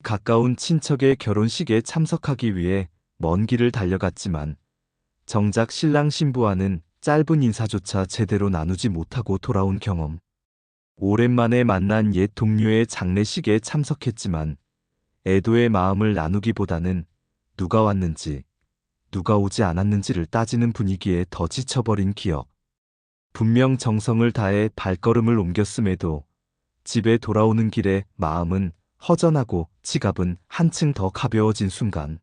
가까운 친척의 결혼식에 참석하기 위해 먼 길을 달려갔지만 정작 신랑 신부와는 짧은 인사조차 제대로 나누지 못하고 돌아온 경험. 오랜만에 만난 옛 동료의 장례식에 참석했지만 애도의 마음을 나누기보다는 누가 왔는지, 누가 오지 않았는지를 따지는 분위기에 더 지쳐버린 기억. 분명 정성을 다해 발걸음을 옮겼음에도 집에 돌아오는 길에 마음은 허전하고 지갑은 한층 더 가벼워진 순간.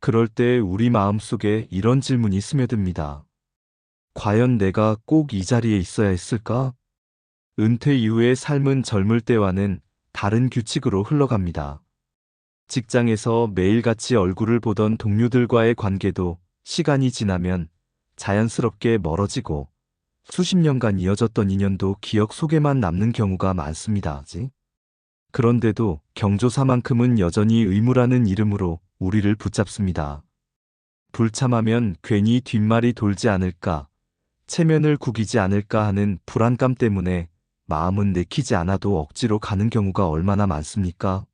그럴 때 우리 마음속에 이런 질문이 스며듭니다. 과연 내가 꼭 이 자리에 있어야 했을까? 은퇴 이후의 삶은 젊을 때와는 다른 규칙으로 흘러갑니다. 직장에서 매일같이 얼굴을 보던 동료들과의 관계도 시간이 지나면 자연스럽게 멀어지고 수십 년간 이어졌던 인연도 기억 속에만 남는 경우가 많습니다. 그런데도 경조사만큼은 여전히 의무라는 이름으로 우리를 붙잡습니다. 불참하면 괜히 뒷말이 돌지 않을까, 체면을 구기지 않을까 하는 불안감 때문에 마음은 내키지 않아도 억지로 가는 경우가 얼마나 많습니까?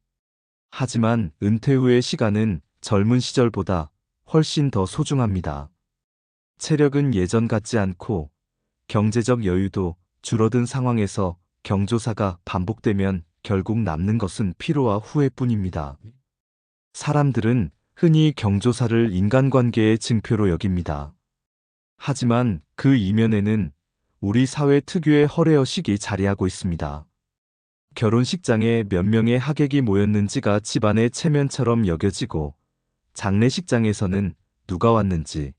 하지만 은퇴 후의 시간은 젊은 시절보다 훨씬 더 소중합니다. 체력은 예전 같지 않고 경제적 여유도 줄어든 상황에서 경조사가 반복되면 결국 남는 것은 피로와 후회뿐입니다. 사람들은 흔히 경조사를 인간관계의 증표로 여깁니다. 하지만 그 이면에는 우리 사회 특유의 허례허식이 자리하고 있습니다. 결혼식장에 몇 명의 하객이 모였는지가 집안의 체면처럼 여겨지고 장례식장에서는 누가 왔는지,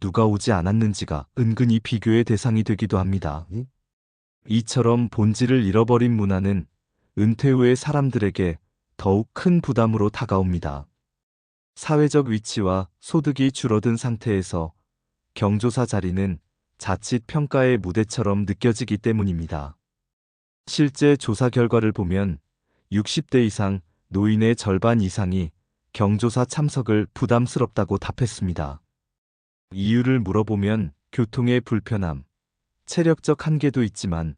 누가 오지 않았는지가 은근히 비교의 대상이 되기도 합니다. 이처럼 본질을 잃어버린 문화는 은퇴 후의 사람들에게 더욱 큰 부담으로 다가옵니다. 사회적 위치와 소득이 줄어든 상태에서 경조사 자리는 자칫 평가의 무대처럼 느껴지기 때문입니다. 실제 조사 결과를 보면 60대 이상 노인의 절반 이상이 경조사 참석을 부담스럽다고 답했습니다. 이유를 물어보면 교통의 불편함, 체력적 한계도 있지만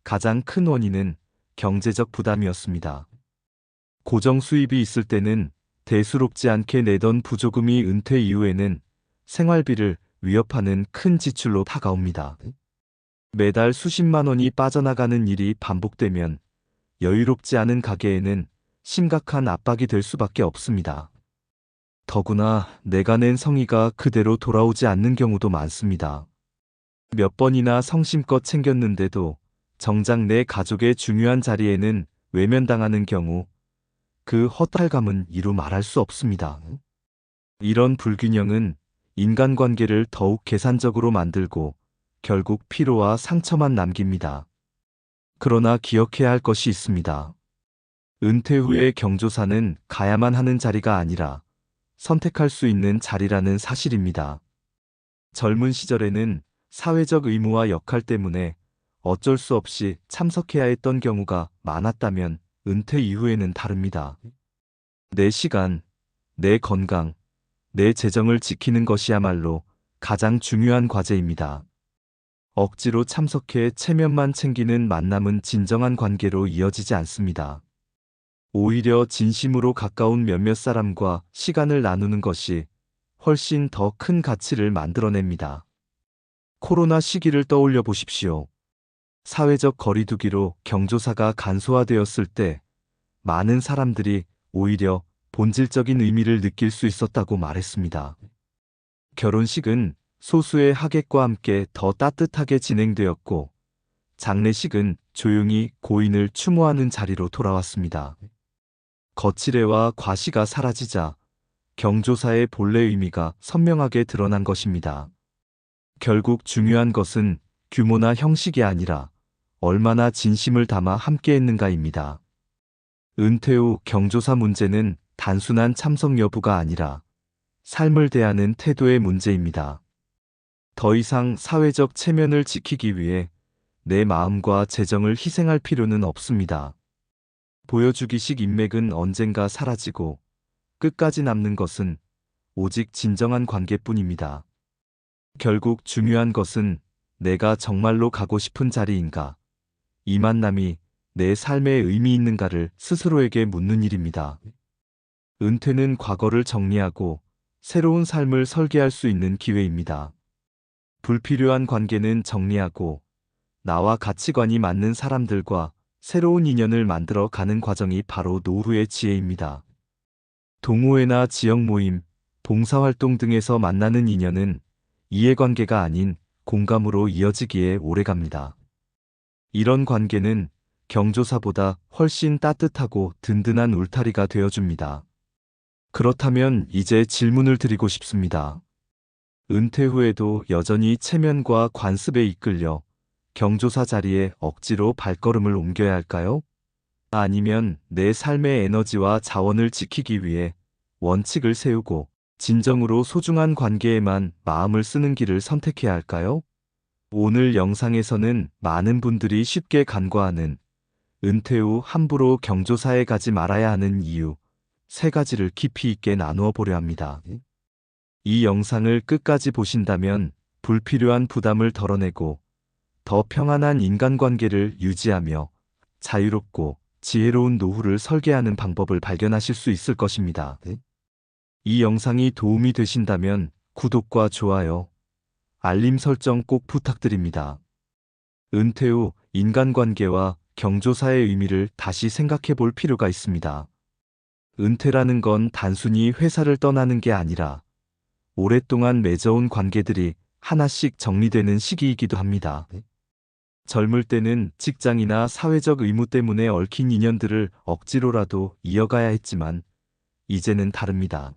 가장 큰 원인은 경제적 부담이었습니다. 고정 수입이 있을 때는 대수롭지 않게 내던 부조금이 은퇴 이후에는 생활비를 위협하는 큰 지출로 다가옵니다. 매달 수십만 원이 빠져나가는 일이 반복되면 여유롭지 않은 가계에는 심각한 압박이 될 수밖에 없습니다. 더구나 내가 낸 성의가 그대로 돌아오지 않는 경우도 많습니다. 몇 번이나 성심껏 챙겼는데도 정작 내 가족의 중요한 자리에는 외면당하는 경우 그 허탈감은 이루 말할 수 없습니다. 이런 불균형은 인간관계를 더욱 계산적으로 만들고 결국 피로와 상처만 남깁니다. 그러나 기억해야 할 것이 있습니다. 은퇴 후의 경조사는 가야만 하는 자리가 아니라 선택할 수 있는 자리라는 사실입니다. 젊은 시절에는 사회적 의무와 역할 때문에 어쩔 수 없이 참석해야 했던 경우가 많았다면 은퇴 이후에는 다릅니다. 내 시간, 내 건강, 내 재정을 지키는 것이야말로 가장 중요한 과제입니다. 억지로 참석해 체면만 챙기는 만남은 진정한 관계로 이어지지 않습니다. 오히려 진심으로 가까운 몇몇 사람과 시간을 나누는 것이 훨씬 더 큰 가치를 만들어냅니다. 코로나 시기를 떠올려 보십시오. 사회적 거리두기로 경조사가 간소화되었을 때 많은 사람들이 오히려 본질적인 의미를 느낄 수 있었다고 말했습니다. 결혼식은 소수의 하객과 함께 더 따뜻하게 진행되었고, 장례식은 조용히 고인을 추모하는 자리로 돌아왔습니다. 거칠애와 과시가 사라지자 경조사의 본래 의미가 선명하게 드러난 것입니다. 결국 중요한 것은 규모나 형식이 아니라 얼마나 진심을 담아 함께했는가입니다. 은퇴 후 경조사 문제는 단순한 참석 여부가 아니라 삶을 대하는 태도의 문제입니다. 더 이상 사회적 체면을 지키기 위해 내 마음과 재정을 희생할 필요는 없습니다. 보여주기식 인맥은 언젠가 사라지고 끝까지 남는 것은 오직 진정한 관계뿐입니다. 결국 중요한 것은 내가 정말로 가고 싶은 자리인가, 이 만남이 내 삶에 의미 있는가를 스스로에게 묻는 일입니다. 은퇴는 과거를 정리하고 새로운 삶을 설계할 수 있는 기회입니다. 불필요한 관계는 정리하고 나와 가치관이 맞는 사람들과 새로운 인연을 만들어 가는 과정이 바로 노후의 지혜입니다. 동호회나 지역 모임, 봉사활동 등에서 만나는 인연은 이해관계가 아닌 공감으로 이어지기에 오래갑니다. 이런 관계는 경조사보다 훨씬 따뜻하고 든든한 울타리가 되어줍니다. 그렇다면 이제 질문을 드리고 싶습니다. 은퇴 후에도 여전히 체면과 관습에 이끌려 경조사 자리에 억지로 발걸음을 옮겨야 할까요? 아니면 내 삶의 에너지와 자원을 지키기 위해 원칙을 세우고 진정으로 소중한 관계에만 마음을 쓰는 길을 선택해야 할까요? 오늘 영상에서는 많은 분들이 쉽게 간과하는 은퇴 후 함부로 경조사에 가지 말아야 하는 이유 3가지를 깊이 있게 나누어 보려 합니다. 이 영상을 끝까지 보신다면 불필요한 부담을 덜어내고 더 평안한 인간관계를 유지하며 자유롭고 지혜로운 노후를 설계하는 방법을 발견하실 수 있을 것입니다. 이 영상이 도움이 되신다면 구독과 좋아요, 알림 설정 꼭 부탁드립니다. 은퇴 후 인간관계와 경조사의 의미를 다시 생각해 볼 필요가 있습니다. 은퇴라는 건 단순히 회사를 떠나는 게 아니라 오랫동안 맺어온 관계들이 하나씩 정리되는 시기이기도 합니다. 젊을 때는 직장이나 사회적 의무 때문에 얽힌 인연들을 억지로라도 이어가야 했지만 이제는 다릅니다.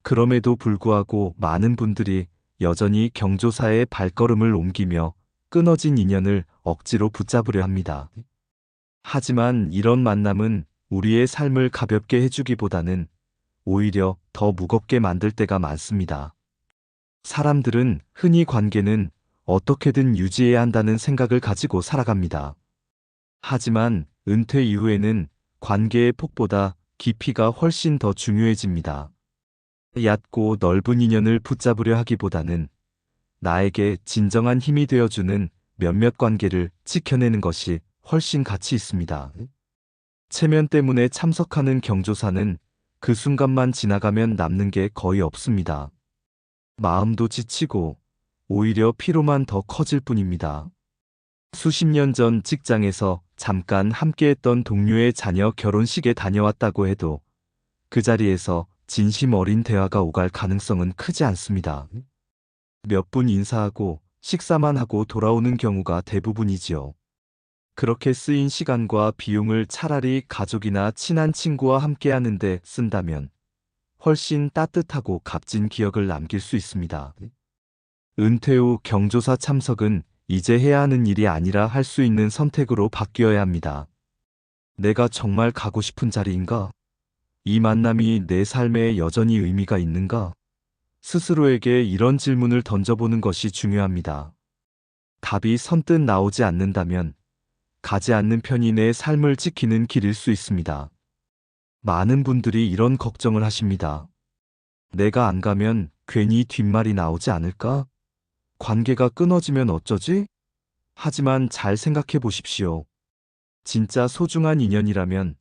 그럼에도 불구하고 많은 분들이 여전히 경조사에 발걸음을 옮기며 끊어진 인연을 억지로 붙잡으려 합니다. 하지만 이런 만남은 우리의 삶을 가볍게 해주기보다는 오히려 더 무겁게 만들 때가 많습니다. 사람들은 흔히 관계는 어떻게든 유지해야 한다는 생각을 가지고 살아갑니다. 하지만 은퇴 이후에는 관계의 폭보다 깊이가 훨씬 더 중요해집니다. 얕고 넓은 인연을 붙잡으려 하기보다는 나에게 진정한 힘이 되어주는 몇몇 관계를 지켜내는 것이 훨씬 가치 있습니다. 체면 때문에 참석하는 경조사는 그 순간만 지나가면 남는 게 거의 없습니다. 마음도 지치고 오히려 피로만 더 커질 뿐입니다. 수십 년 전 직장에서 잠깐 함께했던 동료의 자녀 결혼식에 다녀왔다고 해도 그 자리에서 진심 어린 대화가 오갈 가능성은 크지 않습니다. 몇 분 인사하고 식사만 하고 돌아오는 경우가 대부분이지요. 그렇게 쓰인 시간과 비용을 차라리 가족이나 친한 친구와 함께 하는데 쓴다면 훨씬 따뜻하고 값진 기억을 남길 수 있습니다. 은퇴 후 경조사 참석은 이제 해야 하는 일이 아니라 할 수 있는 선택으로 바뀌어야 합니다. 내가 정말 가고 싶은 자리인가? 이 만남이 내 삶에 여전히 의미가 있는가? 스스로에게 이런 질문을 던져보는 것이 중요합니다. 답이 선뜻 나오지 않는다면 가지 않는 편이 내 삶을 지키는 길일 수 있습니다. 많은 분들이 이런 걱정을 하십니다. 내가 안 가면 괜히 뒷말이 나오지 않을까? 관계가 끊어지면 어쩌지? 하지만 잘 생각해 보십시오. 진짜 소중한 인연이라면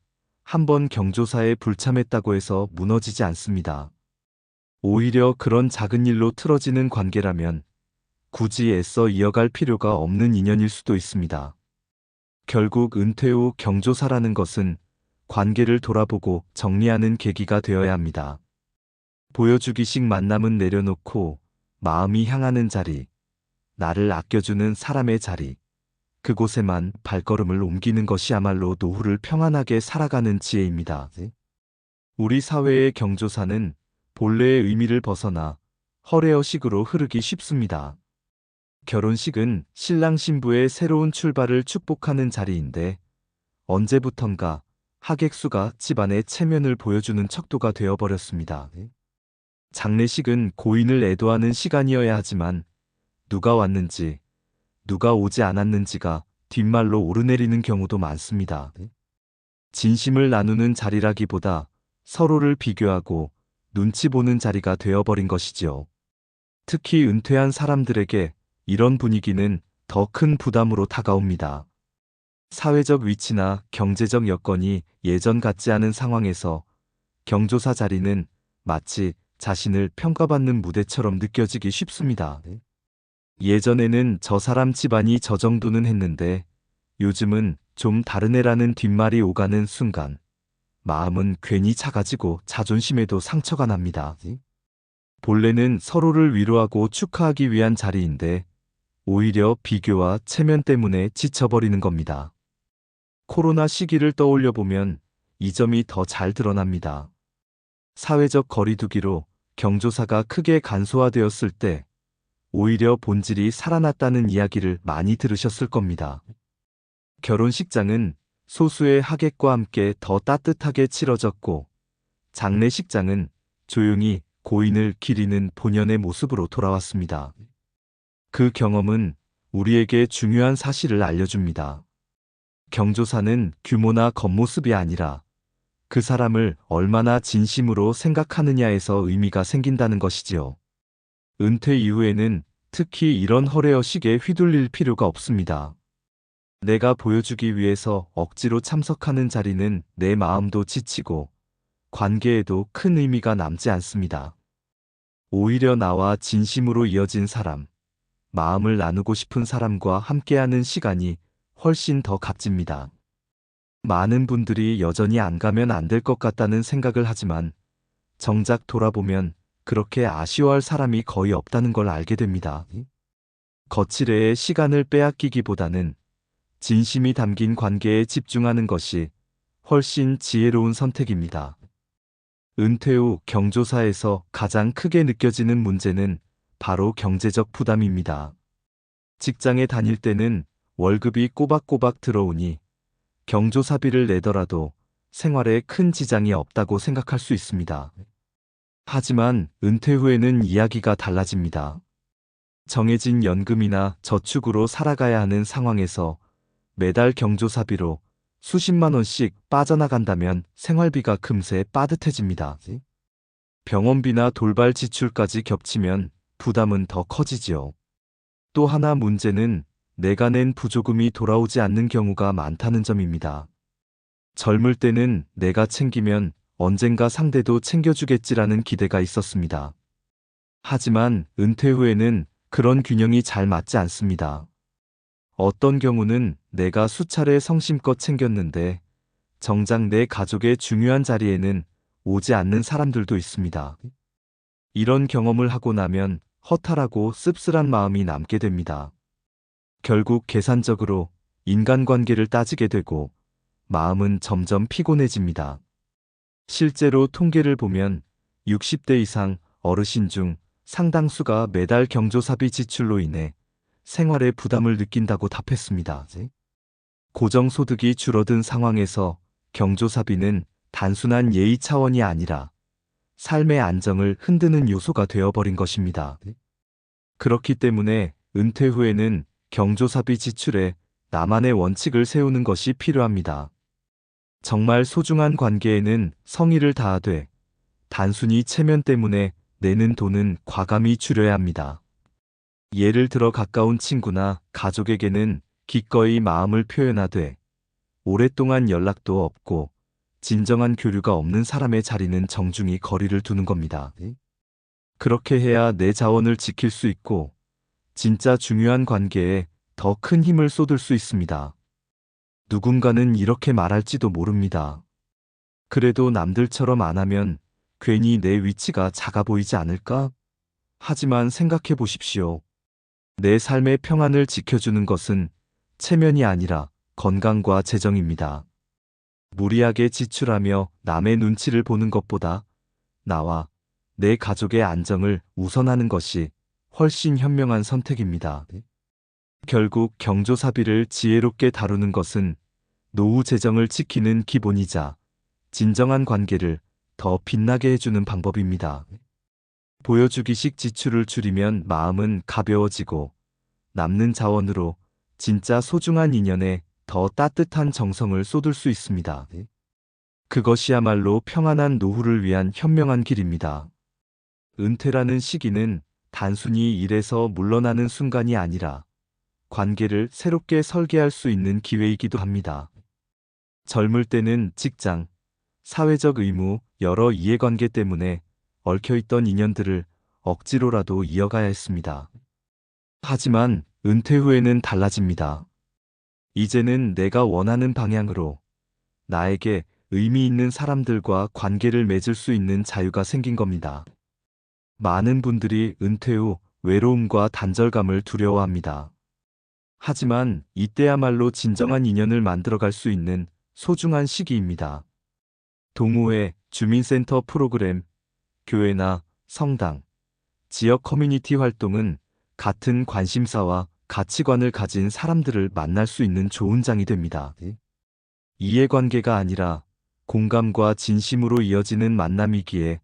한번 경조사에 불참했다고 해서 무너지지 않습니다. 오히려 그런 작은 일로 틀어지는 관계라면 굳이 애써 이어갈 필요가 없는 인연일 수도 있습니다. 결국 은퇴 후 경조사라는 것은 관계를 돌아보고 정리하는 계기가 되어야 합니다. 보여주기식 만남은 내려놓고 마음이 향하는 자리, 나를 아껴주는 사람의 자리, 그곳에만 발걸음을 옮기는 것이야말로 노후를 평안하게 살아가는 지혜입니다. 우리 사회의 경조사는 본래의 의미를 벗어나 허례허식으로 흐르기 쉽습니다. 결혼식은 신랑 신부의 새로운 출발을 축복하는 자리인데 언제부턴가 하객수가 집안의 체면을 보여주는 척도가 되어버렸습니다. 장례식은 고인을 애도하는 시간이어야 하지만 누가 왔는지, 누가 오지 않았는지가 뒷말로 오르내리는 경우도 많습니다. 진심을 나누는 자리라기보다 서로를 비교하고 눈치 보는 자리가 되어버린 것이지요. 특히 은퇴한 사람들에게 이런 분위기는 더 큰 부담으로 다가옵니다. 사회적 위치나 경제적 여건이 예전 같지 않은 상황에서 경조사 자리는 마치 자신을 평가받는 무대처럼 느껴지기 쉽습니다. 예전에는 저 사람 집안이 저 정도는 했는데 요즘은 좀 다른 애라는 뒷말이 오가는 순간 마음은 괜히 작아지고 자존심에도 상처가 납니다. 본래는 서로를 위로하고 축하하기 위한 자리인데 오히려 비교와 체면 때문에 지쳐버리는 겁니다. 코로나 시기를 떠올려 보면 이 점이 더 잘 드러납니다. 사회적 거리두기로 경조사가 크게 간소화되었을 때 오히려 본질이 살아났다는 이야기를 많이 들으셨을 겁니다. 결혼식장은 소수의 하객과 함께 더 따뜻하게 치러졌고 장례식장은 조용히 고인을 기리는 본연의 모습으로 돌아왔습니다. 그 경험은 우리에게 중요한 사실을 알려줍니다. 경조사는 규모나 겉모습이 아니라 그 사람을 얼마나 진심으로 생각하느냐에서 의미가 생긴다는 것이지요. 은퇴 이후에는 특히 이런 허례허식에 휘둘릴 필요가 없습니다. 내가 보여주기 위해서 억지로 참석하는 자리는 내 마음도 지치고 관계에도 큰 의미가 남지 않습니다. 오히려 나와 진심으로 이어진 사람, 마음을 나누고 싶은 사람과 함께하는 시간이 훨씬 더 값집니다. 많은 분들이 여전히 안 가면 안 될 것 같다는 생각을 하지만 정작 돌아보면 그렇게 아쉬워할 사람이 거의 없다는 걸 알게 됩니다. 거칠애의 시간을 빼앗기기보다는 진심이 담긴 관계에 집중하는 것이 훨씬 지혜로운 선택입니다. 은퇴 후 경조사에서 가장 크게 느껴지는 문제는 바로 경제적 부담입니다. 직장에 다닐 때는 월급이 꼬박꼬박 들어오니 경조사비를 내더라도 생활에 큰 지장이 없다고 생각할 수 있습니다. 하지만 은퇴 후에는 이야기가 달라집니다. 정해진 연금이나 저축으로 살아가야 하는 상황에서 매달 경조사비로 수십만 원씩 빠져나간다면 생활비가 금세 빠듯해집니다. 병원비나 돌발 지출까지 겹치면 부담은 더 커지지요. 또 하나 문제는 내가 낸 부조금이 돌아오지 않는 경우가 많다는 점입니다. 젊을 때는 내가 챙기면 언젠가 상대도 챙겨주겠지라는 기대가 있었습니다. 하지만 은퇴 후에는 그런 균형이 잘 맞지 않습니다. 어떤 경우는 내가 수차례 성심껏 챙겼는데 정작 내 가족의 중요한 자리에는 오지 않는 사람들도 있습니다. 이런 경험을 하고 나면 허탈하고 씁쓸한 마음이 남게 됩니다. 결국 계산적으로 인간관계를 따지게 되고 마음은 점점 피곤해집니다. 실제로 통계를 보면 60대 이상 어르신 중 상당수가 매달 경조사비 지출로 인해 생활에 부담을 느낀다고 답했습니다. 고정소득이 줄어든 상황에서 경조사비는 단순한 예의 차원이 아니라 삶의 안정을 흔드는 요소가 되어버린 것입니다. 그렇기 때문에 은퇴 후에는 경조사비 지출에 나만의 원칙을 세우는 것이 필요합니다. 정말 소중한 관계에는 성의를 다하되 단순히 체면 때문에 내는 돈은 과감히 줄여야 합니다. 예를 들어 가까운 친구나 가족에게는 기꺼이 마음을 표현하되 오랫동안 연락도 없고 진정한 교류가 없는 사람의 자리는 정중히 거리를 두는 겁니다. 그렇게 해야 내 자원을 지킬 수 있고 진짜 중요한 관계에 더 큰 힘을 쏟을 수 있습니다. 누군가는 이렇게 말할지도 모릅니다. 그래도 남들처럼 안 하면 괜히 내 위치가 작아 보이지 않을까? 하지만 생각해 보십시오. 내 삶의 평안을 지켜주는 것은 체면이 아니라 건강과 재정입니다. 무리하게 지출하며 남의 눈치를 보는 것보다 나와 내 가족의 안정을 우선하는 것이 훨씬 현명한 선택입니다. 결국 경조사비를 지혜롭게 다루는 것은 노후 재정을 지키는 기본이자 진정한 관계를 더 빛나게 해주는 방법입니다. 보여주기식 지출을 줄이면 마음은 가벼워지고 남는 자원으로 진짜 소중한 인연에 더 따뜻한 정성을 쏟을 수 있습니다. 그것이야말로 평안한 노후를 위한 현명한 길입니다. 은퇴라는 시기는 단순히 일에서 물러나는 순간이 아니라 관계를 새롭게 설계할 수 있는 기회이기도 합니다. 젊을 때는 직장, 사회적 의무, 여러 이해관계 때문에 얽혀있던 인연들을 억지로라도 이어가야 했습니다. 하지만 은퇴 후에는 달라집니다. 이제는 내가 원하는 방향으로 나에게 의미 있는 사람들과 관계를 맺을 수 있는 자유가 생긴 겁니다. 많은 분들이 은퇴 후 외로움과 단절감을 두려워합니다. 하지만 이때야말로 진정한 인연을 만들어갈 수 있는 소중한 시기입니다. 동호회, 주민센터 프로그램, 교회나 성당, 지역 커뮤니티 활동은 같은 관심사와 가치관을 가진 사람들을 만날 수 있는 좋은 장이 됩니다. 이해관계가 아니라 공감과 진심으로 이어지는 만남이기에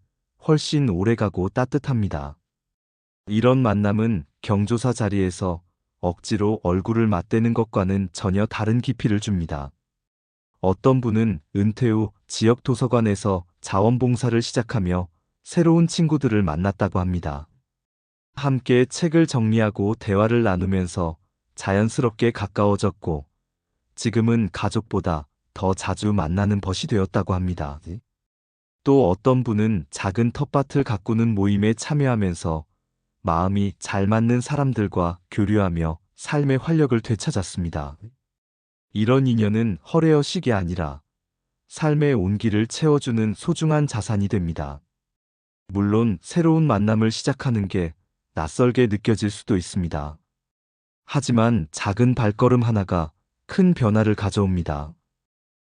훨씬 오래가고 따뜻합니다. 이런 만남은 경조사 자리에서 억지로 얼굴을 맞대는 것과는 전혀 다른 깊이를 줍니다. 어떤 분은 은퇴 후 지역 도서관에서 자원봉사를 시작하며 새로운 친구들을 만났다고 합니다. 함께 책을 정리하고 대화를 나누면서 자연스럽게 가까워졌고 지금은 가족보다 더 자주 만나는 벗이 되었다고 합니다. 또 어떤 분은 작은 텃밭을 가꾸는 모임에 참여하면서 마음이 잘 맞는 사람들과 교류하며 삶의 활력을 되찾았습니다. 이런 인연은 허례허식이 아니라 삶의 온기를 채워주는 소중한 자산이 됩니다. 물론 새로운 만남을 시작하는 게 낯설게 느껴질 수도 있습니다. 하지만 작은 발걸음 하나가 큰 변화를 가져옵니다.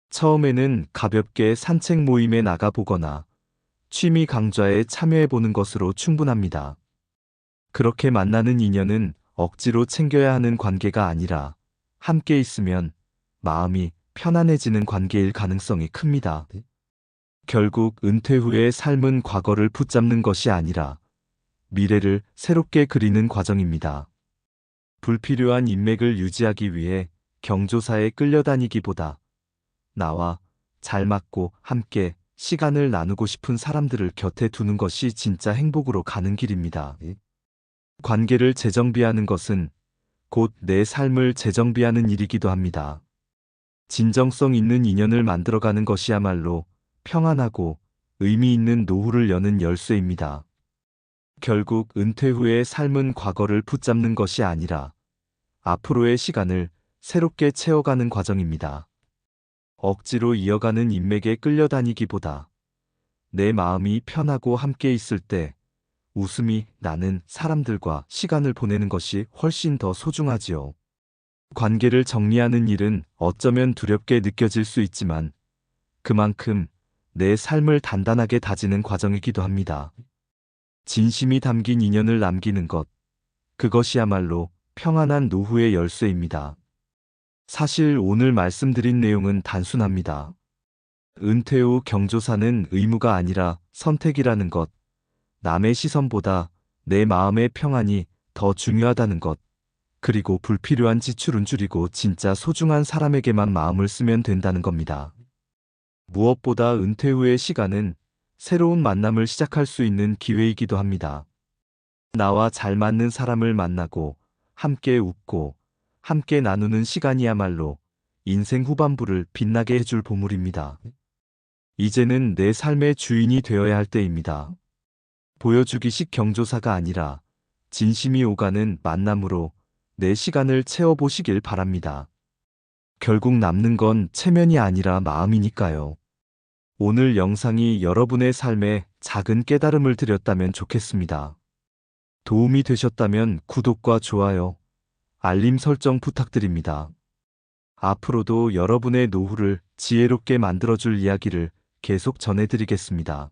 처음에는 가볍게 산책 모임에 나가보거나 취미 강좌에 참여해보는 것으로 충분합니다. 그렇게 만나는 인연은 억지로 챙겨야 하는 관계가 아니라 함께 있으면 마음이 편안해지는 관계일 가능성이 큽니다. 결국 은퇴 후의 삶은 과거를 붙잡는 것이 아니라 미래를 새롭게 그리는 과정입니다. 불필요한 인맥을 유지하기 위해 경조사에 끌려다니기보다 나와 잘 맞고 함께 시간을 나누고 싶은 사람들을 곁에 두는 것이 진짜 행복으로 가는 길입니다. 관계를 재정비하는 것은 곧 내 삶을 재정비하는 일이기도 합니다. 진정성 있는 인연을 만들어가는 것이야말로 평안하고 의미 있는 노후를 여는 열쇠입니다. 결국 은퇴 후의 삶은 과거를 붙잡는 것이 아니라 앞으로의 시간을 새롭게 채워가는 과정입니다. 억지로 이어가는 인맥에 끌려다니기보다 내 마음이 편하고 함께 있을 때 웃음이 나는 사람들과 시간을 보내는 것이 훨씬 더 소중하지요. 관계를 정리하는 일은 어쩌면 두렵게 느껴질 수 있지만 그만큼 내 삶을 단단하게 다지는 과정이기도 합니다. 진심이 담긴 인연을 남기는 것, 그것이야말로 평안한 노후의 열쇠입니다. 사실 오늘 말씀드린 내용은 단순합니다. 은퇴 후 경조사는 의무가 아니라 선택이라는 것, 남의 시선보다 내 마음의 평안이 더 중요하다는 것, 그리고 불필요한 지출은 줄이고 진짜 소중한 사람에게만 마음을 쓰면 된다는 겁니다. 무엇보다 은퇴 후의 시간은 새로운 만남을 시작할 수 있는 기회이기도 합니다. 나와 잘 맞는 사람을 만나고 함께 웃고 함께 나누는 시간이야말로 인생 후반부를 빛나게 해줄 보물입니다. 이제는 내 삶의 주인이 되어야 할 때입니다. 보여주기식 경조사가 아니라 진심이 오가는 만남으로 내 시간을 채워보시길 바랍니다. 결국 남는 건 체면이 아니라 마음이니까요. 오늘 영상이 여러분의 삶에 작은 깨달음을 드렸다면 좋겠습니다. 도움이 되셨다면 구독과 좋아요, 알림 설정 부탁드립니다. 앞으로도 여러분의 노후를 지혜롭게 만들어줄 이야기를 계속 전해드리겠습니다.